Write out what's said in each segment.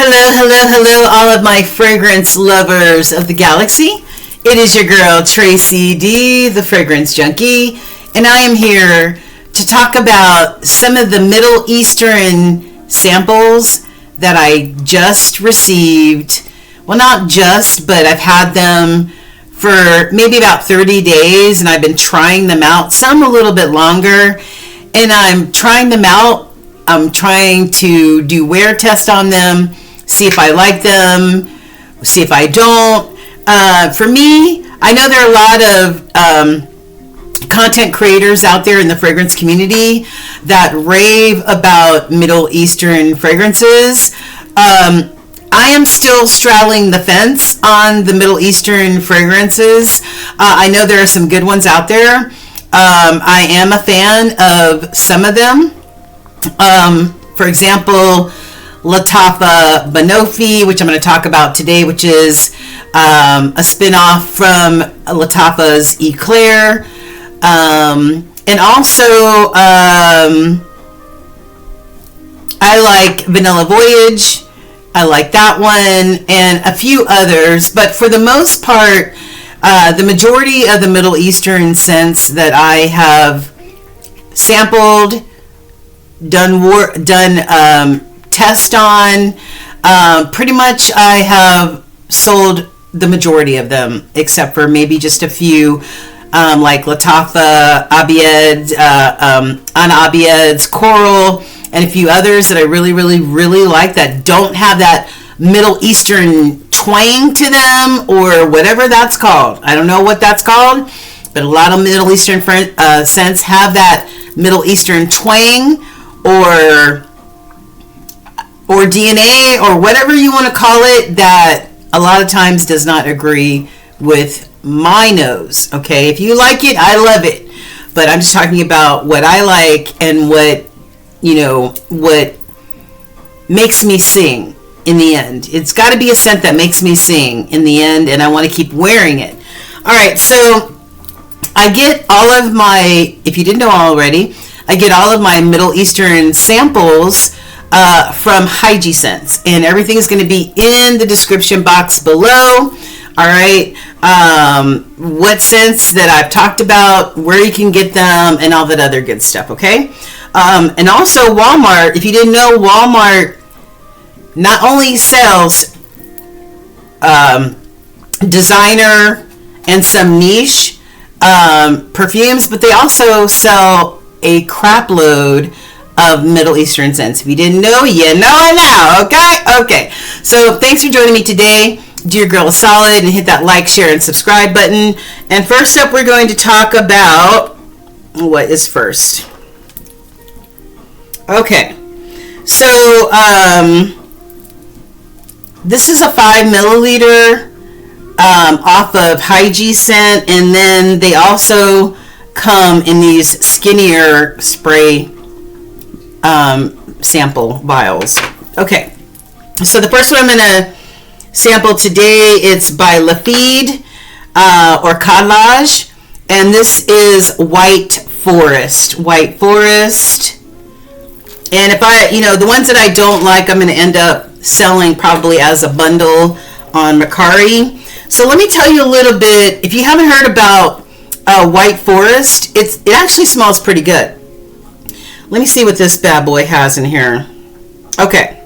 Hello, hello, hello, all of my fragrance lovers of the galaxy. It is your girl, Tracy D, the Fragrance Junkie, and I am here to talk about some of the Middle Eastern samples that I just received. Well, not just, but I've had them for maybe about 30 days, and I've been trying them out, some a little bit longer, and I'm trying them out. I'm trying to do wear test on them, see if I like them, see if I don't. For me, I know there are a lot of content creators out there in the fragrance community that rave about Middle Eastern fragrances. I am still straddling the fence on the Middle Eastern fragrances. I know there are some good ones out there. I am a fan of some of them. For example, Lattafa Banoffee, which I'm going to talk about today, which is a spin-off from Lattafa's Eclair. And also, I like Vanilla Voyage. I like that one, and a few others. But for the most part, the majority of the Middle Eastern scents that I have sampled, done test on, pretty much I have sold the majority of them, except for maybe just a few, like Lattafa, Abied, Ana Abied's Coral, and a few others that I really, really, really like that don't have that Middle Eastern twang to them, or whatever that's called. I don't know what that's called, but a lot of Middle Eastern scents have that Middle Eastern twang, or DNA, or whatever you want to call it, that a lot of times does not agree with my nose. Okay, if you like it, I love it, but I'm just talking about what I like and what, you know, what makes me sing in the end. It's got to be a scent that makes me sing in the end, and I want to keep wearing it. All right, so I get all of my, if you didn't know already, I get all of my Middle Eastern samples from Hyggescent, and everything is going to be in the description box below. All right, what scents that I've talked about, where you can get them, and all that other good stuff. Okay, and also Walmart. If you didn't know, Walmart not only sells designer and some niche perfumes, but they also sell a crap load of Middle Eastern scents. If you didn't know, you know now. Okay. So thanks for joining me today. Do your girl a solid and hit that like, share, and subscribe button. And first up, we're going to talk about what is first. Okay. So this is a 5 milliliter off of Hyggescent, and then they also come in these skinnier spray sample vials. Okay, so the first one I'm going to sample today, it's by Lafide or Collage, and this is White Forest. And if I, the ones that I don't like, I'm going to end up selling probably as a bundle on MERCARI. So let me tell you a little bit. If you haven't heard about White Forest, it actually smells pretty good. Let me see what this bad boy has in here. Okay,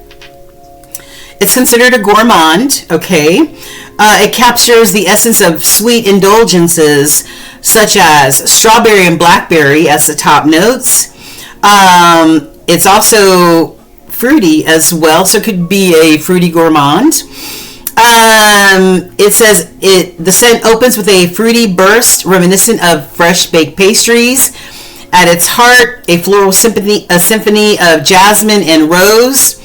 it's considered a gourmand. Okay, it captures the essence of sweet indulgences such as strawberry and blackberry as the top notes. It's also fruity as well, so it could be a fruity gourmand. It says the scent opens with a fruity burst reminiscent of fresh baked pastries. At its heart, a floral symphony of jasmine and rose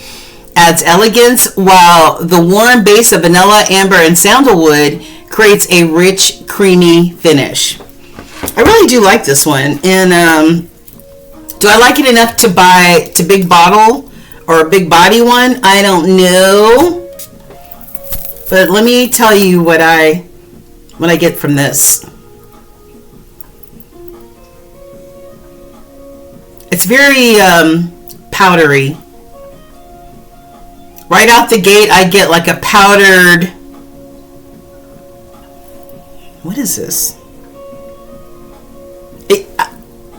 adds elegance, while the warm base of vanilla, amber, and sandalwood creates a rich, creamy finish. I really do like this one, and do I like it enough to buy a big bottle or a big body one? I don't know. But let me tell you what I get from this. It's very powdery. Right out the gate, I get like a powdered, what is this?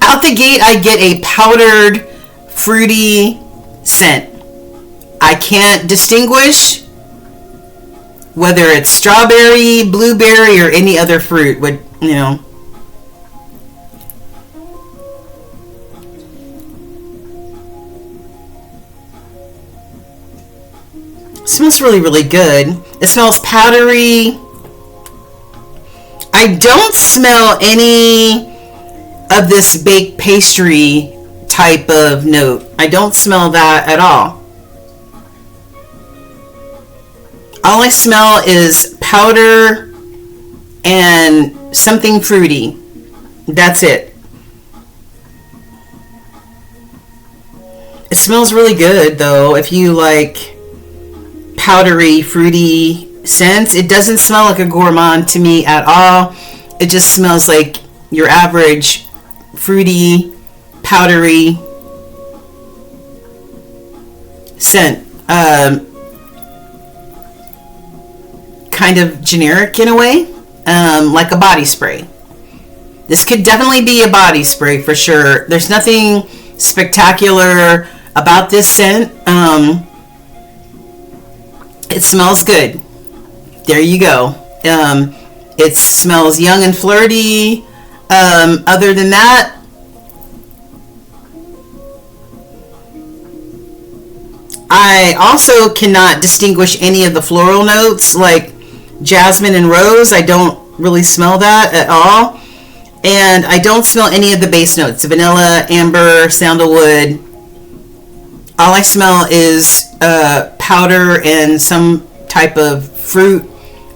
Out the gate, I get a powdered, fruity scent. I can't distinguish whether it's strawberry, blueberry, or any other fruit. Would, you know. It smells really, really good. It smells powdery. I don't smell any of this baked pastry type of note. I don't smell that at all. All I smell is powder and something fruity. That's it. It smells really good though. If you like powdery, fruity scents, it doesn't smell like a gourmand to me at all. It just smells like your average fruity, powdery scent. Kind of generic in a way, like a body spray. This could definitely be a body spray for sure. There's nothing spectacular about this scent. It smells good. There you go. It smells young and flirty. Other than that, I also cannot distinguish any of the floral notes like jasmine and rose. I don't really smell that at all. And I don't smell any of the base notes, vanilla, amber, sandalwood. All I smell is powder and some type of fruit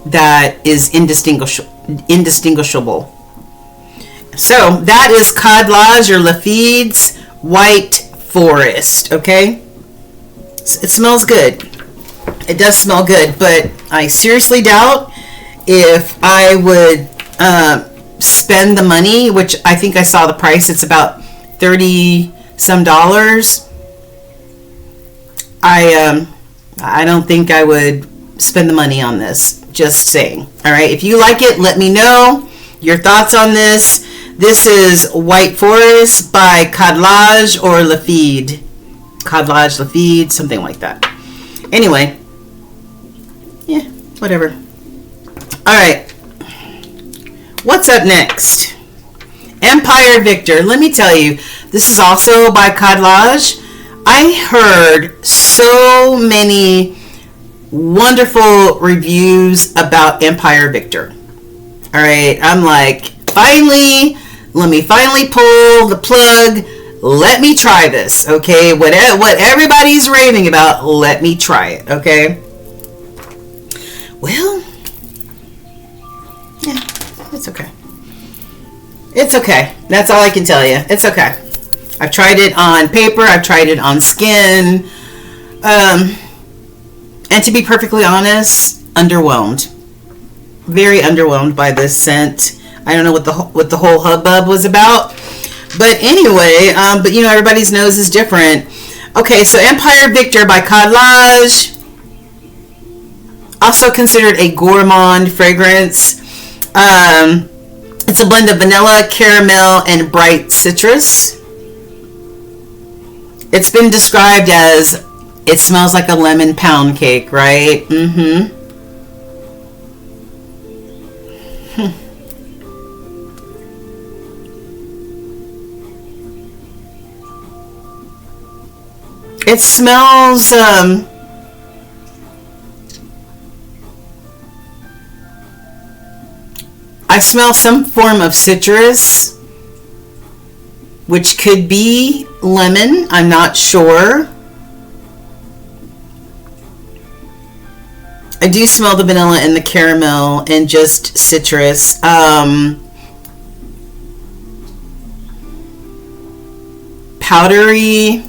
that is indistinguishable. So that is Cod Lodge or Lafitte's White Forest, okay? It smells good. It does smell good, but I seriously doubt if I would spend the money, which I think I saw the price, it's about $30 some. I don't think I would spend the money on this. Just saying. All right, if you like it, let me know your thoughts on this. This is White Forest by Cod Lodge or Lafitte. Cod Lodge, Lafitte, something like that. Anyway, yeah, whatever. All right, what's up next? Empire Victor. Let me tell you, this is also by Cod Lodge. I heard so many wonderful reviews about Empire Victor. All right, I'm like, finally, let me finally pull the plug. Let me try this, okay? What everybody's raving about, let me try it, okay? Well, yeah, it's okay. It's okay. That's all I can tell you. It's okay. I've tried it on paper. I've tried it on skin. And to be perfectly honest, underwhelmed. Very underwhelmed by this scent. I don't know what the whole hubbub was about. But anyway, but you know, everybody's nose is different. Okay, so Empire Victor by Cod Lodge. Also considered a gourmand fragrance. It's a blend of vanilla, caramel, and bright citrus. It's been described as, it smells like a lemon pound cake, right? Mm-hmm. It smells, I smell some form of citrus, which could be lemon. I'm not sure. I do smell the vanilla and the caramel and just citrus. Powdery.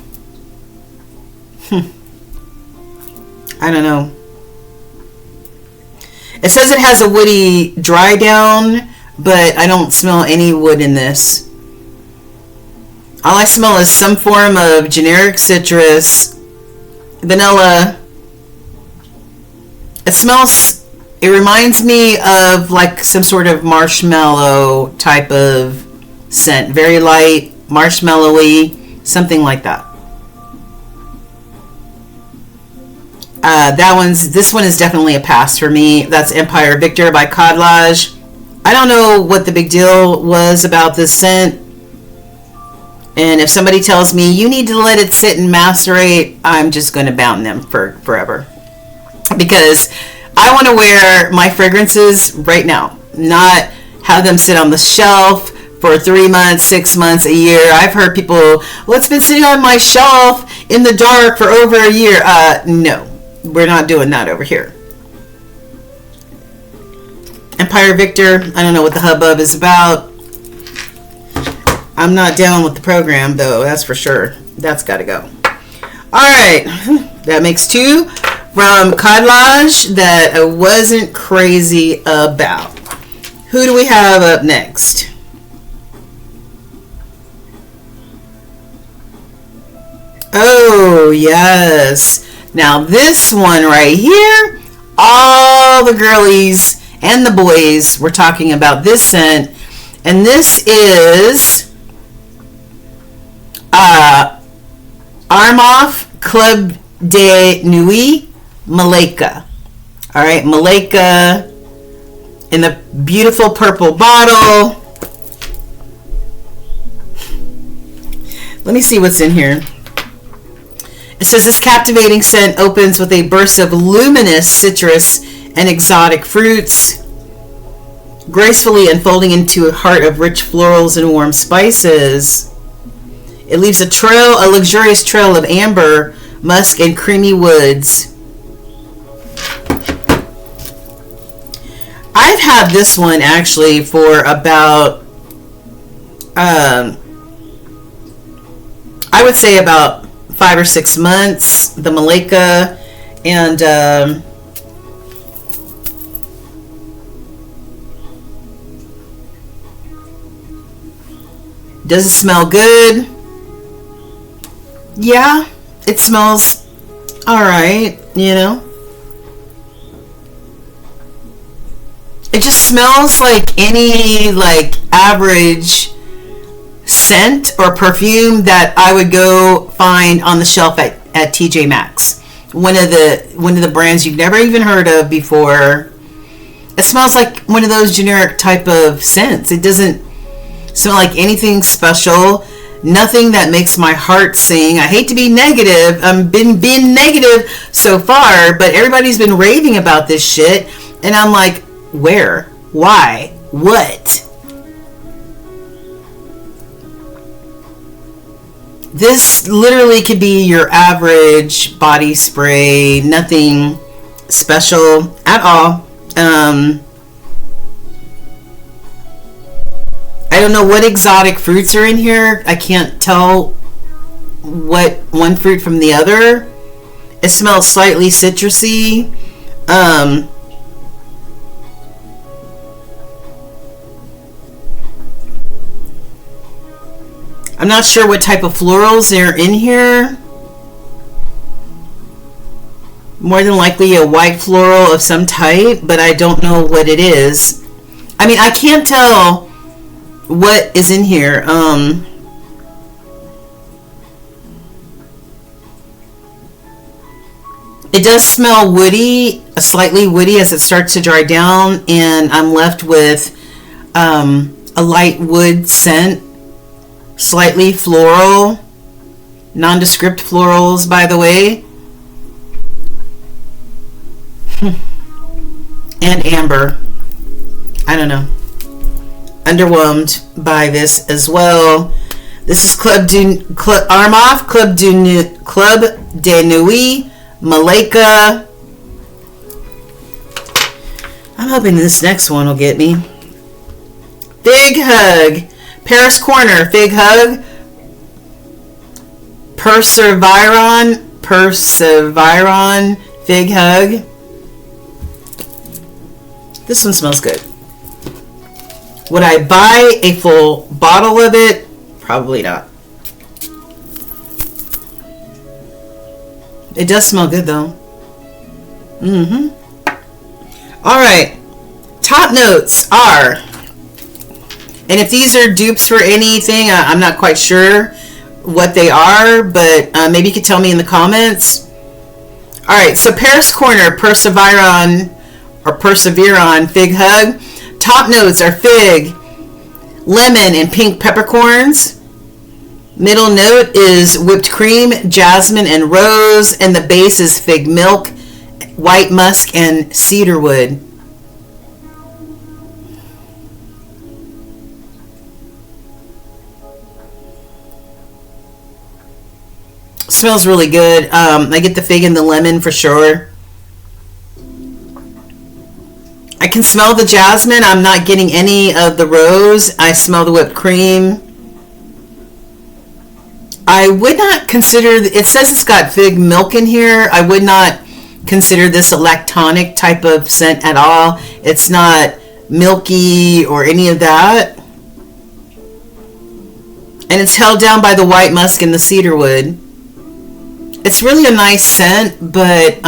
I don't know. It says it has a woody dry down, but I don't smell any wood in this. All I smell is some form of generic citrus, vanilla, it reminds me of like some sort of marshmallow type of scent. Very light, marshmallowy, something like that. This one is definitely a pass for me. That's Empire Victor by Codlage. I don't know what the big deal was about this scent. And if somebody tells me you need to let it sit and macerate, I'm just going to bound them for forever. Because I want to wear my fragrances right now, not have them sit on the shelf for 3 months, 6 months, a year. I've heard people, well, it's been sitting on my shelf in the dark for over a year. No, we're not doing that over here. Empire Victor, I don't know what the hubbub is about. I'm not down with the program, though, that's for sure. That's got to go. All right, that makes 2 from Codlage that I wasn't crazy about. Who do we have up next? Oh, yes. Now, this one right here, all the girlies and the boys were talking about this scent. And this is Armaf Club de Nuit Malika. All right, Malika in the beautiful purple bottle. Let me see what's in here. It says this captivating scent opens with a burst of luminous citrus and exotic fruits, gracefully unfolding into a heart of rich florals and warm spices. It leaves a luxurious trail of amber, musk, and creamy woods. I've had this one actually for about, I would say about 5 or 6 months, the Malika, and does it smell good? Yeah, it smells all right, you know. It just smells like any average scent or perfume that I would go find on the shelf at TJ Maxx. One of the brands you've never even heard of before. It smells like one of those generic type of scents. It doesn't smell like anything special. Nothing that makes my heart sing. I hate to be negative. I've been being negative so far, but everybody's been raving about this shit. And I'm like, where? Why? What? This literally could be your average body spray. Nothing special at all. I don't know what exotic fruits are in here. I can't tell what one fruit from the other. It smells slightly citrusy. I'm not sure what type of florals are in here. More than likely a white floral of some type, but I don't know what it is. I mean, I can't tell what is in here. It does smell woody, slightly woody as it starts to dry down, and I'm left with a light wood scent, slightly floral, nondescript florals, by the way, and amber. I don't know. Underwhelmed by this as well. This is Armaf Club de Nuit Malika. I'm hoping this next one will get me. Fig Hug, Paris Corner Fig Hug, Perseveron Fig Hug. This one smells good. Would I buy a full bottle of it? Probably not. It does smell good though. All right, top notes are, and if these are dupes for anything, I'm not quite sure what they are, but maybe you could tell me in the comments. All right, so Paris Corner Perseveron Fig Hug. Top notes are fig, lemon, and pink peppercorns. Middle note is whipped cream, jasmine, and rose, and the base is fig milk, white musk, and cedarwood. Smells really good. I get the fig and the lemon for sure. I can smell the jasmine. I'm not getting any of the rose. I smell the whipped cream. I would not consider, it says it's got fig milk in here. I would not consider this a lactonic type of scent at all. It's not milky or any of that. And it's held down by the white musk and the cedarwood. It's really a nice scent, but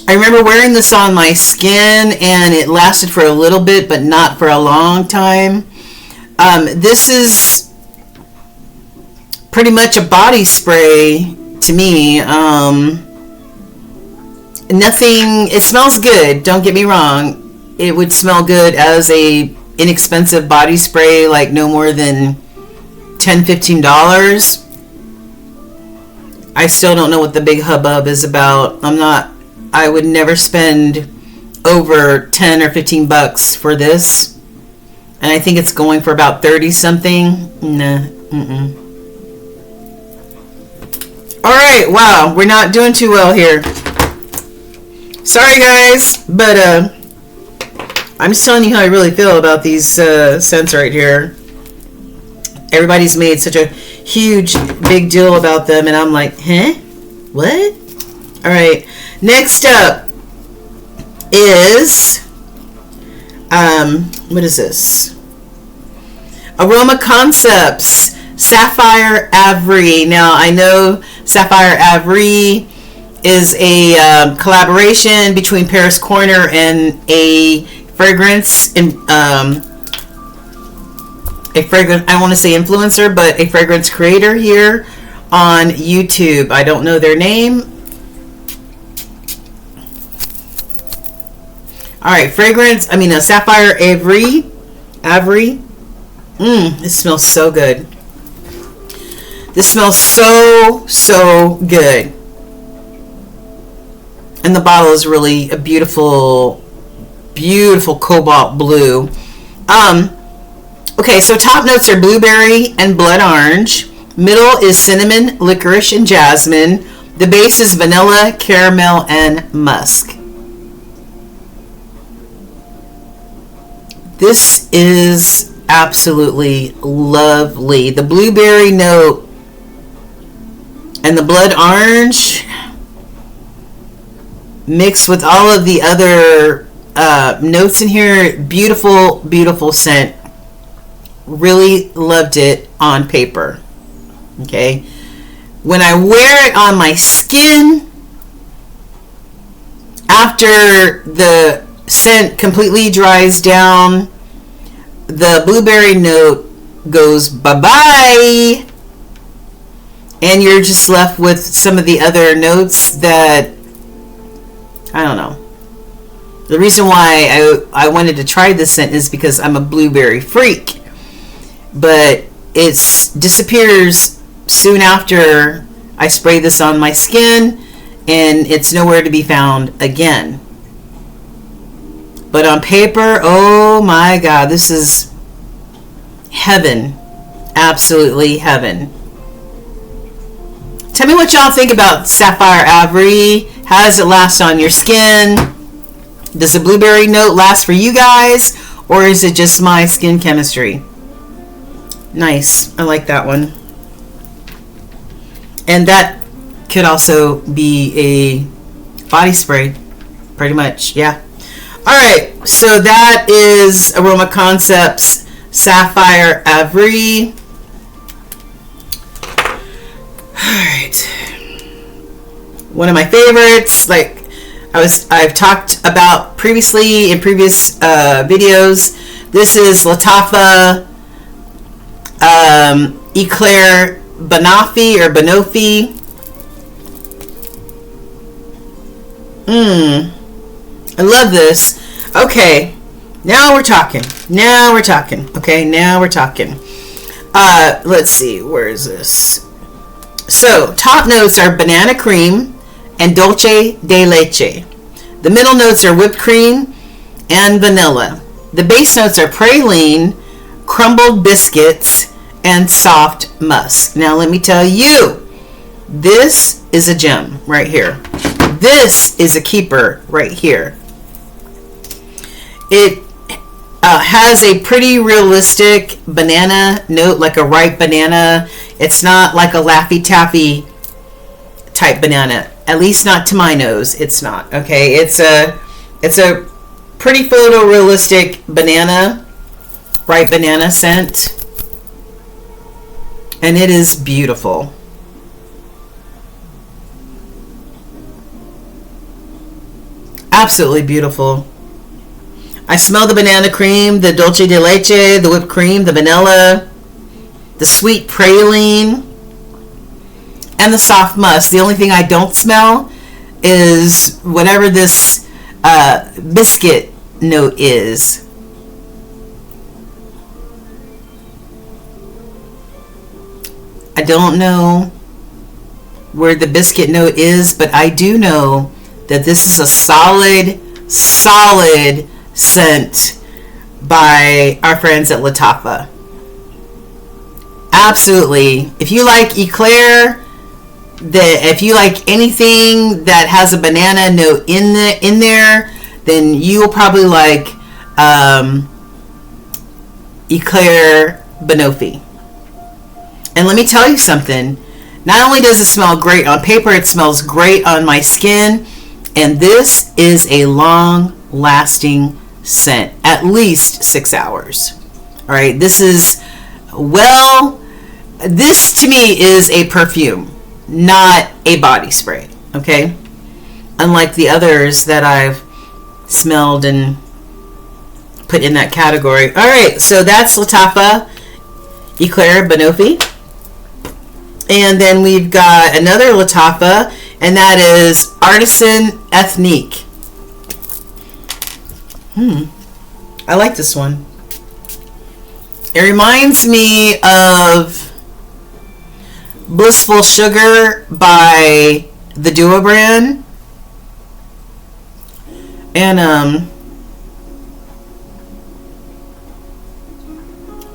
I remember wearing this on my skin and it lasted for a little bit, but not for a long time. This is pretty much a body spray to me. Nothing, it smells good, don't get me wrong. It would smell good as a inexpensive body spray, like no more than $10-15. I still don't know what the big hubbub is about. I would never spend over 10 or 15 bucks for this. And I think it's going for about 30 something. Nah. Alright, wow, we're not doing too well here. Sorry guys, but I'm just telling you how I really feel about these scents right here. Everybody's made such a huge big deal about them, and I'm like, huh? What? Alright, next up is what is this? Aroma Concepts Sapphire Avery. Now I know Sapphire Avery is a collaboration between Paris Corner and a fragrance I want to say influencer, but a fragrance creator here on YouTube. I don't know their name. All right, Sapphire Avery. This smells so good. This smells so good. And the bottle is really a beautiful cobalt blue. Okay, so top notes are blueberry and blood orange. Middle is cinnamon, licorice, and jasmine. The base is vanilla, caramel, and musk. This is absolutely lovely. The blueberry note and the blood orange mixed with all of the other notes in here. Beautiful scent. Really loved it on paper. Okay, when I wear it on my skin, after the scent completely dries down, the blueberry note goes bye-bye, and you're just left with some of the other notes that, I don't know. The reason why I wanted to try this scent is because I'm a blueberry freak, but it disappears soon after I spray this on my skin, and it's nowhere to be found again. But on paper, oh my god, this is heaven. Absolutely heaven. Tell me what y'all think about Sapphire Avery. How does it last on your skin? Does the blueberry note last for you guys, or is it just my skin chemistry? Nice. I like that one. And that could also be a body spray, pretty much. Yeah. All right. So that is Aroma Concepts Sapphire Avery. Alright. One of my favorites, like I've talked about previously in previous videos. This is Lattafa Eclair Banoffee or Banoffee. I love this. Okay, now we're talking. Okay, now we're talking. Let's see, where is this? So, top notes are banana cream and dulce de leche. The middle notes are whipped cream and vanilla. The base notes are praline, crumbled biscuits, and soft musk. Now let me tell you, this is a gem right here. This is a keeper right here. It has a pretty realistic banana note, like a ripe banana. It's not like a Laffy Taffy type banana. At least not to my nose. It's not. Okay, it's a pretty photorealistic banana, ripe banana scent, and it is beautiful. Absolutely beautiful. I smell the banana cream, the dulce de leche, the whipped cream, the vanilla, the sweet praline, and the soft musk. The only thing I don't smell is whatever this biscuit note is. I don't know where the biscuit note is, but I do know that this is a solid scent by our friends at Lattafa. Absolutely. If you like Eclair, if you like anything that has a banana note in there, then you will probably like Eclair Banoffee. And let me tell you something. Not only does it smell great on paper, it smells great on my skin. And this is a long-lasting scent, at least 6 hours. All right, this is, well, this to me is a perfume, not a body spray, okay? Unlike the others that I've smelled and put in that category. All right, so that's Lattafa Eclair Banoffee. And then we've got another Lattafa, and that is Artisan Ethnique. I like this one. It reminds me of Blissful Sugar by the Duo brand. And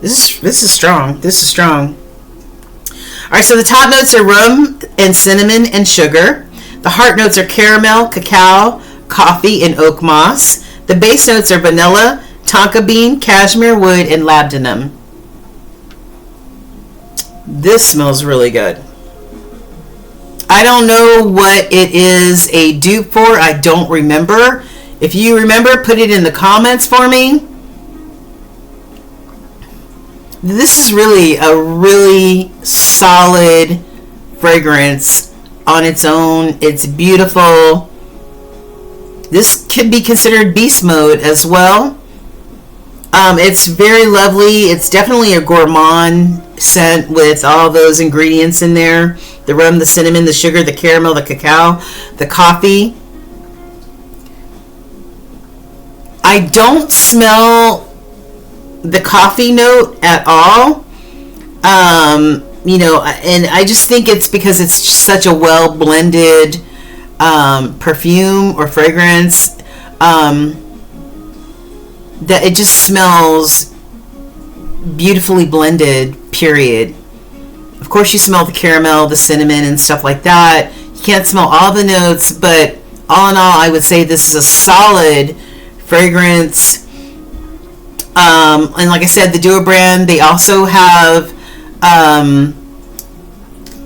this is strong. This is strong. All right, so the top notes are rum and cinnamon and sugar. The heart notes are caramel, cacao, coffee, and oak moss. The base notes are vanilla, tonka bean, cashmere wood, and labdanum. This smells really good. I don't know what it is a dupe for. I don't remember. If you remember, put it in the comments for me. This is really a really solid fragrance on its own. It's beautiful. This could be considered beast mode as well. It's very lovely. It's definitely a gourmand scent with all those ingredients in there. The rum, the cinnamon, the sugar, the caramel, the cacao, the coffee. I don't smell the coffee note at all. You know, and I just think it's because it's such a well blended perfume or fragrance that it just smells beautifully blended, period. Of course you smell the caramel, the cinnamon, and stuff like that. You can't smell all the notes, but all in all, I would say this is a solid fragrance. And like I said, the Duo brand, they also have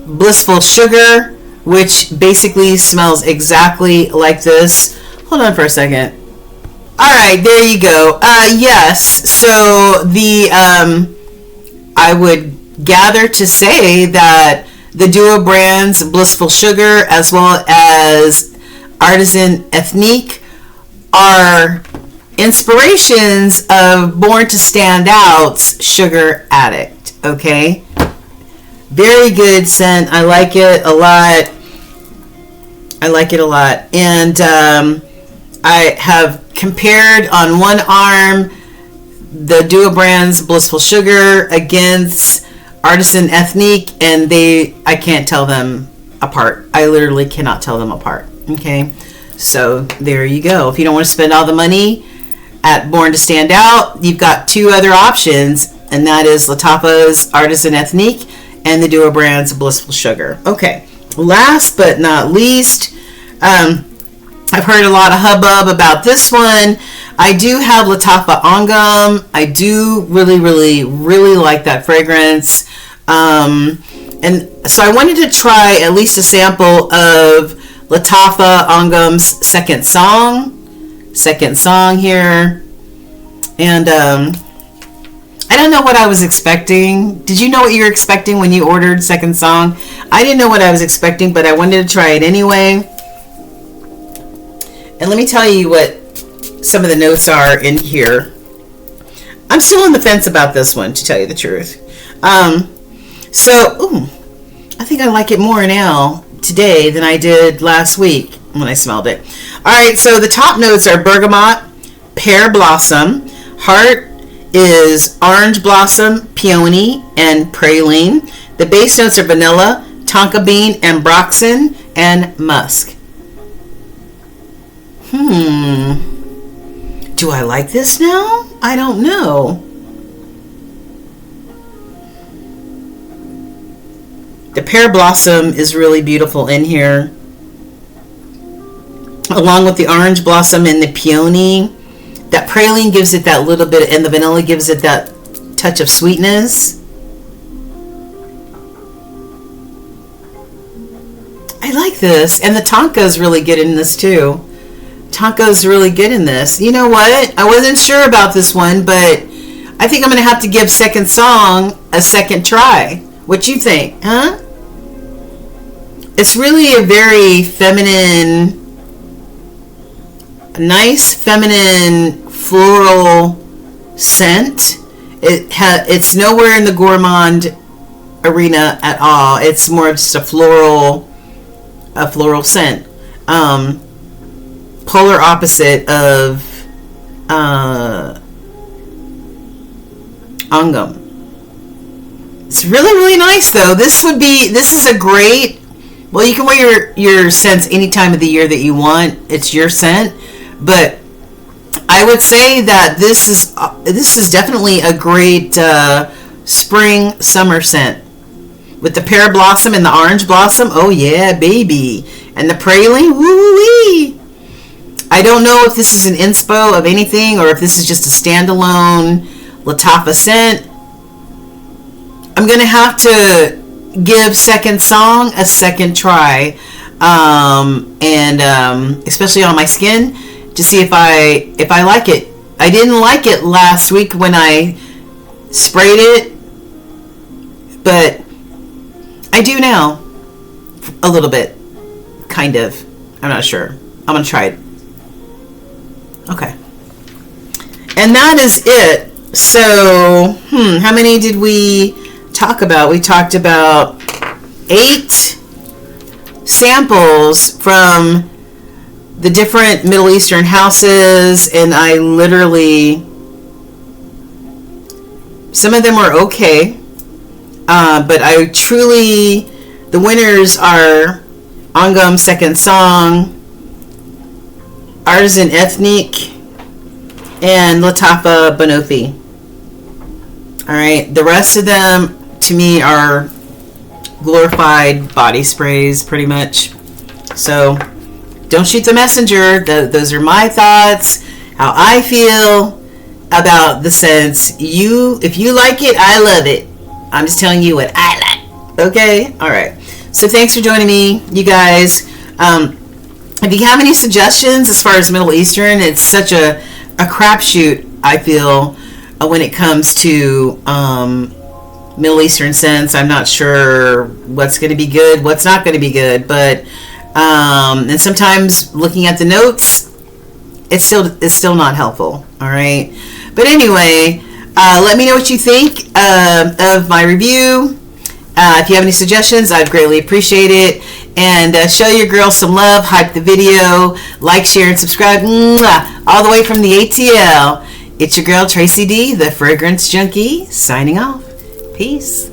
Blissful Sugar, which basically smells exactly like this. Hold on for a second. All right, there you go. Yes. So I would gather to say that the duo brands Blissful Sugar as well as Artisan Ethnique are inspirations of Born to Stand Out's Sugar Addict. Okay, very good scent. I like it a lot. And I have compared on one arm the duo brands Blissful Sugar against Artisan Ethnique, and I can't tell them apart. I literally cannot tell them apart. Okay, so there you go. If you don't want to spend all the money at Born to Stand Out, you've got two other options, and that is Lattafa's Artisan Ethnique and the duo brands Blissful Sugar. Okay, last but not least, I've heard a lot of hubbub about this one. I do have Lattafa On Gum. I do really, really, really like that fragrance. And so I wanted to try at least a sample of Lattafa On Gum's second song here. And I don't know what I was expecting. Did you know what you were expecting when you ordered second song? I didn't know what I was expecting, but I wanted to try it anyway. And let me tell you what some of the notes are in here. I'm still on the fence about this one, to tell you the truth. I think I like it more now today than I did last week when I smelled it. All right, so the top notes are bergamot, pear blossom. Heart is orange blossom, peony, and praline. The base notes are vanilla, tonka bean, ambroxan, and musk. Do I like this now? I don't know. The pear blossom is really beautiful in here, along with the orange blossom and the peony. That praline gives it that little bit, and the vanilla gives it that touch of sweetness. I like this, and the tonka is really good in this too. Tonka's really good in this. You know what? I wasn't sure about this one, but I think I'm going to have to give second song a second try. What you think, huh? It's really a very feminine, nice feminine floral scent. It's nowhere in the gourmand arena at all. It's more of just a floral scent. Polar opposite of On Gum. It's really, really nice though. This is a great, well, you can wear your scents any time of the year that you want. It's your scent, but I would say that this is definitely a great spring summer scent with the pear blossom and the orange blossom. Oh yeah, baby, and the praline. Woo wee. I don't know if this is an inspo of anything or if this is just a standalone Lattafa scent. I'm going to have to give second song a second try, and especially on my skin, to see if I like it. I didn't like it last week when I sprayed it, but I do now, a little bit, kind of. I'm not sure. I'm going to try it. Okay. And that is it. So, how many did we talk about? We talked about 8 samples from the different Middle Eastern houses, and I literally, some of them were okay, but I truly, the winners are On Gum Second Song, Artisan Ethnique, and Lattafa Banoffee. Alright, the rest of them to me are glorified body sprays pretty much. So don't shoot the messenger. Those are my thoughts, how I feel about the scents. If you like it, I love it. I'm just telling you what I like. Okay? Alright. So thanks for joining me, you guys. If you have any suggestions as far as Middle Eastern, it's such a a crapshoot, I feel, when it comes to Middle Eastern scents. I'm not sure what's going to be good, what's not going to be good, but and sometimes looking at the notes, it's still not helpful. All right, but anyway, let me know what you think of my review. If you have any suggestions, I'd greatly appreciate it. And show your girl some love, hype the video, like, share, and subscribe. Mwah! All the way from the ATL. It's your girl Tracy D, the Fragrance Junkie, signing off. Peace.